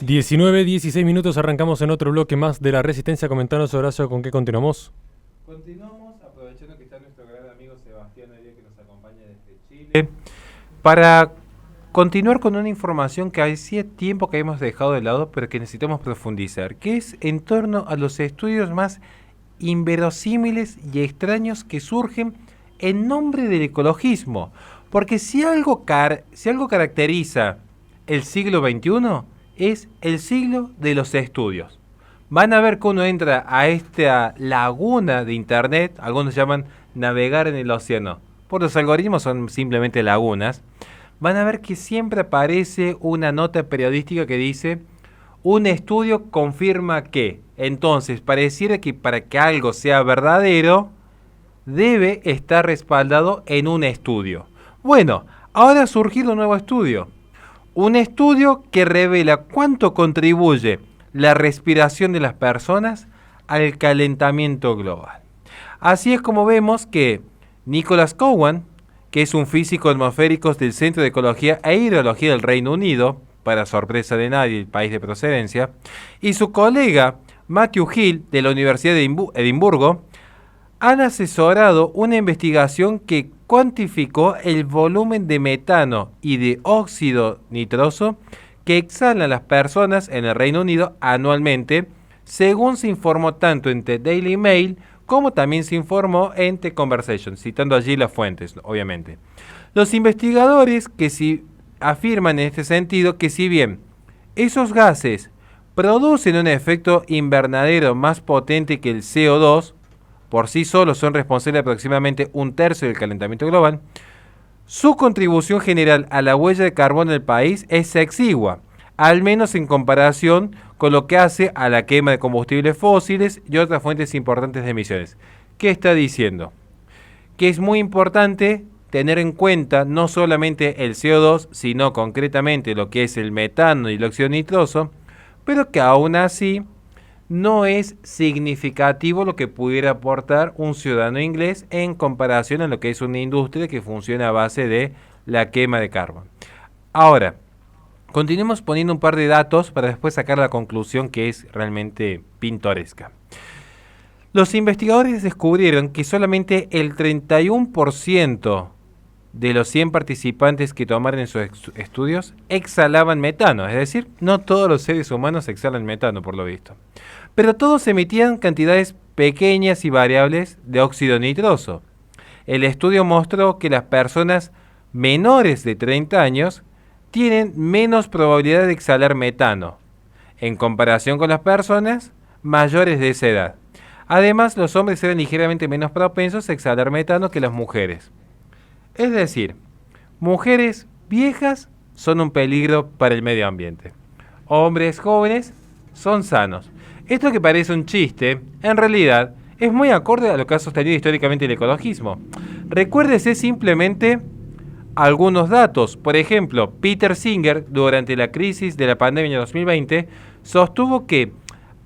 19:16 minutos, arrancamos en otro bloque más de la Resistencia. Comentanos, Horacio, ¿con qué continuamos? Continuamos aprovechando que está nuestro gran amigo Sebastián Arias, que nos acompaña desde Chile, para continuar con una información que hacía tiempo que hemos dejado de lado, pero que necesitamos profundizar, que es en torno a los estudios más inverosímiles y extraños que surgen en nombre del ecologismo. Porque si algo caracteriza el siglo XXI, es el siglo de los estudios. Van a ver que uno entra a esta laguna de internet, algunos llaman navegar en el océano, por los algoritmos son simplemente lagunas. Van a ver que siempre aparece una nota periodística que dice: un estudio confirma que. Entonces, pareciera que para que algo sea verdadero, debe estar respaldado en un estudio. Bueno, ahora ha surgido un nuevo estudio. Un estudio que revela cuánto contribuye la respiración de las personas al calentamiento global. Así es como vemos que Nicholas Cowan, que es un físico atmosférico del Centro de Ecología e Hidrología del Reino Unido, para sorpresa de nadie, el país de procedencia, y su colega Matthew Hill, de la Universidad de Edimburgo, han asesorado una investigación que cuantificó el volumen de metano y de óxido nitroso que exhalan las personas en el Reino Unido anualmente, según se informó tanto en The Daily Mail como también se informó en The Conversation, citando allí las fuentes, obviamente. Los investigadores afirman en este sentido que si bien esos gases producen un efecto invernadero más potente que el CO2, por sí solos son responsables de aproximadamente un tercio del calentamiento global, su contribución general a la huella de carbono del país es exigua, al menos en comparación con lo que hace a la quema de combustibles fósiles y otras fuentes importantes de emisiones. ¿Qué está diciendo? Que es muy importante tener en cuenta no solamente el CO2, sino concretamente lo que es el metano y el óxido nitroso, pero que aún así no es significativo lo que pudiera aportar un ciudadano inglés en comparación a lo que es una industria que funciona a base de la quema de carbón. Ahora, continuemos poniendo un par de datos para después sacar la conclusión que es realmente pintoresca. Los investigadores descubrieron que solamente el 31% de los 100 participantes que tomaron en sus estudios exhalaban metano, es decir, no todos los seres humanos exhalan metano por lo visto. Pero todos emitían cantidades pequeñas y variables de óxido nitroso. El estudio mostró que las personas menores de 30 años tienen menos probabilidad de exhalar metano, en comparación con las personas mayores de esa edad. Además, los hombres eran ligeramente menos propensos a exhalar metano que las mujeres. Es decir, mujeres viejas son un peligro para el medio ambiente. Hombres jóvenes son sanos. Esto que parece un chiste, en realidad, es muy acorde a lo que ha sostenido históricamente el ecologismo. Recuérdese simplemente algunos datos. Por ejemplo, Peter Singer, durante la crisis de la pandemia de 2020, sostuvo que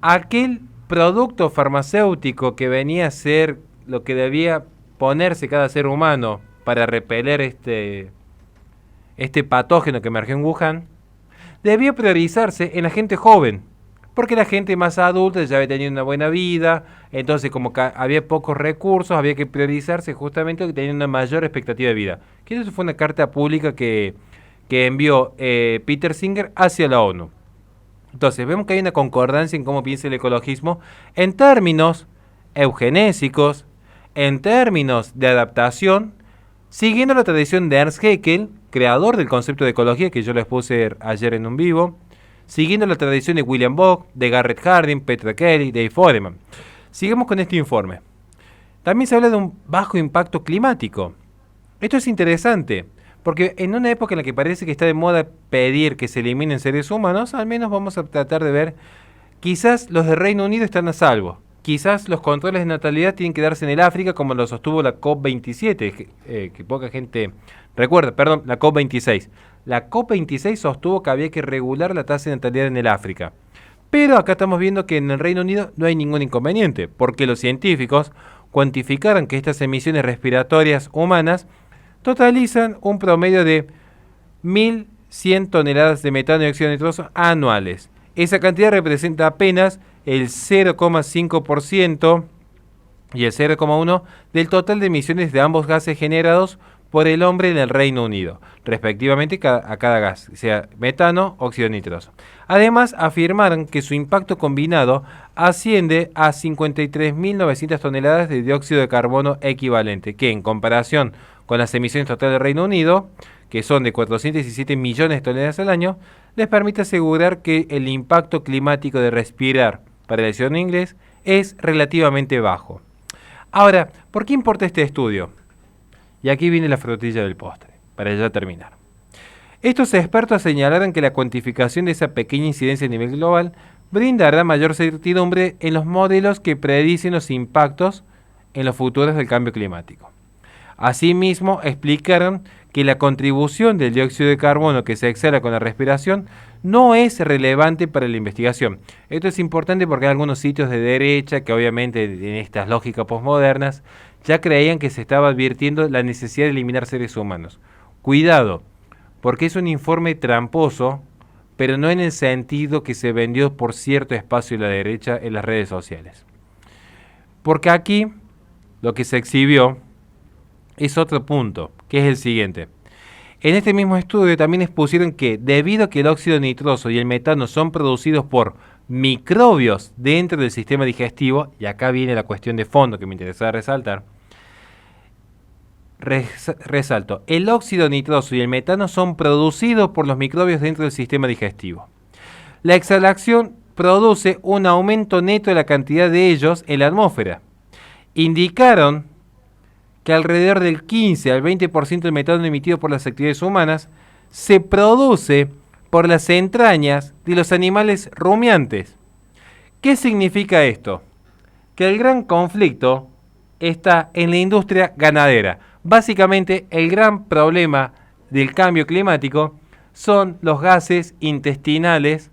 aquel producto farmacéutico que venía a ser lo que debía ponerse cada ser humano para repeler este patógeno que emergió en Wuhan, debía priorizarse en la gente joven, porque la gente más adulta ya había tenido una buena vida, entonces como que había pocos recursos, había que priorizarse justamente que tenían una mayor expectativa de vida. Que eso fue una carta pública que envió Peter Singer hacia la ONU. Entonces vemos que hay una concordancia en cómo piensa el ecologismo en términos eugenésicos, en términos de adaptación, siguiendo la tradición de Ernst Haeckel, creador del concepto de ecología que yo les puse ayer en un vivo, siguiendo la tradición de William Bock, de Garrett Hardin, Petra Kelly, Dave Foreman. Sigamos con este informe. También se habla de un bajo impacto climático. Esto es interesante, porque en una época en la que parece que está de moda pedir que se eliminen seres humanos, al menos vamos a tratar de ver, quizás los de Reino Unido están a salvo. Quizás los controles de natalidad tienen que darse en el África como lo sostuvo la COP27, que poca gente recuerda, perdón, la COP26. La COP26 sostuvo que había que regular la tasa de natalidad en el África. Pero acá estamos viendo que en el Reino Unido no hay ningún inconveniente, porque los científicos cuantificaron que estas emisiones respiratorias humanas totalizan un promedio de 1.100 toneladas de metano y óxido nitroso anuales. Esa cantidad representa apenas el 0,5% y el 0,1% del total de emisiones de ambos gases generados por el hombre en el Reino Unido, respectivamente a cada gas, sea metano, óxido nitroso. Además, afirmaron que su impacto combinado asciende a 53.900 toneladas de dióxido de carbono equivalente, que en comparación con las emisiones totales del Reino Unido, que son de 417 millones de toneladas al año, les permite asegurar que el impacto climático de respirar para el ciudadano inglés es relativamente bajo. Ahora, ¿por qué importa este estudio? Y aquí viene la frutilla del postre, para ya terminar. Estos expertos señalaron que la cuantificación de esa pequeña incidencia a nivel global brindará mayor certidumbre en los modelos que predicen los impactos en los futuros del cambio climático. Asimismo, explicaron que la contribución del dióxido de carbono que se exhala con la respiración no es relevante para la investigación. Esto es importante porque hay algunos sitios de derecha que obviamente en estas lógicas posmodernas ya creían que se estaba advirtiendo la necesidad de eliminar seres humanos. Cuidado, porque es un informe tramposo, pero no en el sentido que se vendió por cierto espacio de la derecha en las redes sociales. Porque aquí lo que se exhibió es otro punto, que es el siguiente. En este mismo estudio también expusieron que debido a que el óxido nitroso y el metano son producidos por microbios dentro del sistema digestivo, y acá viene la cuestión de fondo que me interesaba resaltar, resalto, el óxido nitroso y el metano son producidos por los microbios dentro del sistema digestivo. La exhalación produce un aumento neto de la cantidad de ellos en la atmósfera. Indicaron que alrededor del 15 al 20% del metano emitido por las actividades humanas se produce por las entrañas de los animales rumiantes. ¿Qué significa esto? Que el gran conflicto está en la industria ganadera. Básicamente, el gran problema del cambio climático son los gases intestinales,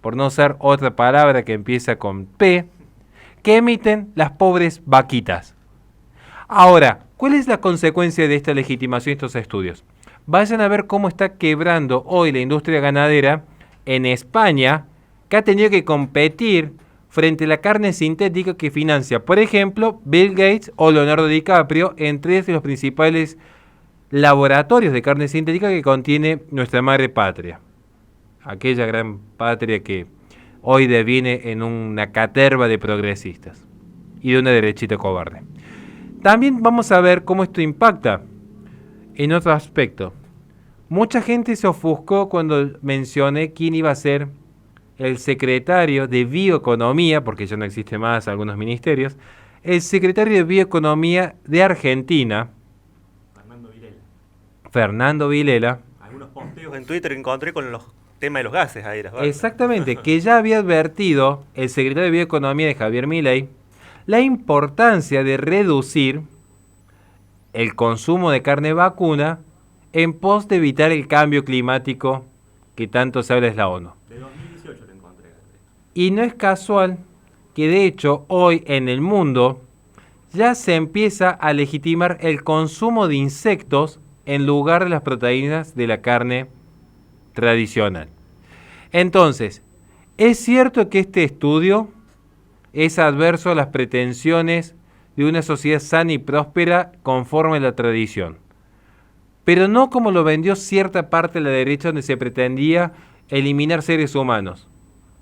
por no usar otra palabra que empieza con P, que emiten las pobres vaquitas. Ahora, ¿cuál es la consecuencia de esta legitimación de estos estudios? Vayan a ver cómo está quebrando hoy la industria ganadera en España, que ha tenido que competir frente a la carne sintética que financia, por ejemplo, Bill Gates o Leonardo DiCaprio, en tres de los principales laboratorios de carne sintética que contiene nuestra madre patria. Aquella gran patria que hoy deviene en una caterva de progresistas y de una derechita cobarde. También vamos a ver cómo esto impacta en otro aspecto. Mucha gente se ofuscó cuando mencioné quién iba a ser el secretario de Bioeconomía, porque ya no existe más algunos ministerios, el secretario de Bioeconomía de Argentina, Fernando Vilela. Algunos posteos en Twitter encontré con los temas de los gases ahí. Exactamente, que ya había advertido el secretario de Bioeconomía de Javier Milei la importancia de reducir el consumo de carne vacuna en pos de evitar el cambio climático que tanto se habla de la ONU. De 2018 lo encontré. Y no es casual que de hecho hoy en el mundo ya se empieza a legitimar el consumo de insectos en lugar de las proteínas de la carne tradicional. Entonces, ¿es cierto que este estudio es adverso a las pretensiones de una sociedad sana y próspera conforme a la tradición? Pero no como lo vendió cierta parte de la derecha, donde se pretendía eliminar seres humanos,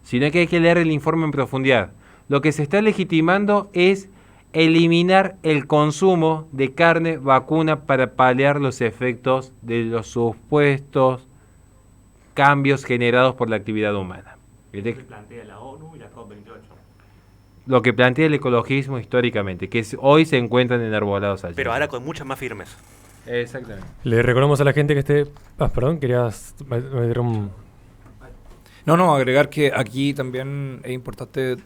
sino que hay que leer el informe en profundidad. Lo que se está legitimando es eliminar el consumo de carne vacuna para paliar los efectos de los supuestos cambios generados por la actividad humana. Lo que plantea la ONU y la COP28. Lo que plantea el ecologismo históricamente, que hoy se encuentran enarbolados allí. Pero ahora con muchas más firmes. Exactamente. Le recordamos a la gente que esté... perdón, querías meter un... No, agregar que aquí también es importante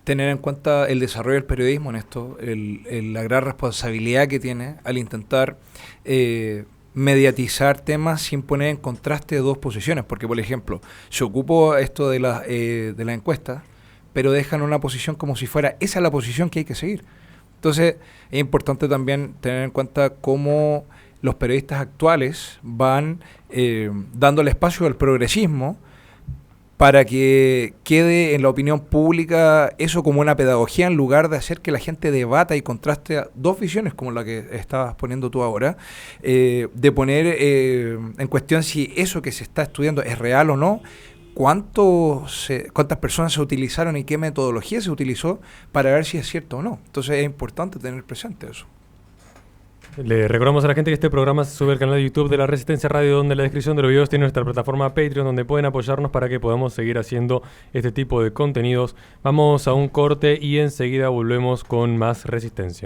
tener en cuenta el desarrollo del periodismo en esto, la gran responsabilidad que tiene al intentar mediatizar temas sin poner en contraste dos posiciones, porque por ejemplo, se ocupó esto de la encuesta, pero dejan una posición como si fuera esa la posición que hay que seguir. Entonces es importante también tener en cuenta cómo los periodistas actuales van dándole espacio al progresismo para que quede en la opinión pública eso como una pedagogía en lugar de hacer que la gente debata y contraste dos visiones como la que estabas poniendo tú ahora, de poner en cuestión si eso que se está estudiando es real o no, cuántas personas se utilizaron y qué metodología se utilizó para ver si es cierto o no. Entonces es importante tener presente eso. Le recordamos a la gente que este programa se sube al canal de YouTube de La Resistencia Radio, donde en la descripción de los videos tiene nuestra plataforma Patreon, donde pueden apoyarnos para que podamos seguir haciendo este tipo de contenidos. Vamos a un corte y enseguida volvemos con más Resistencia.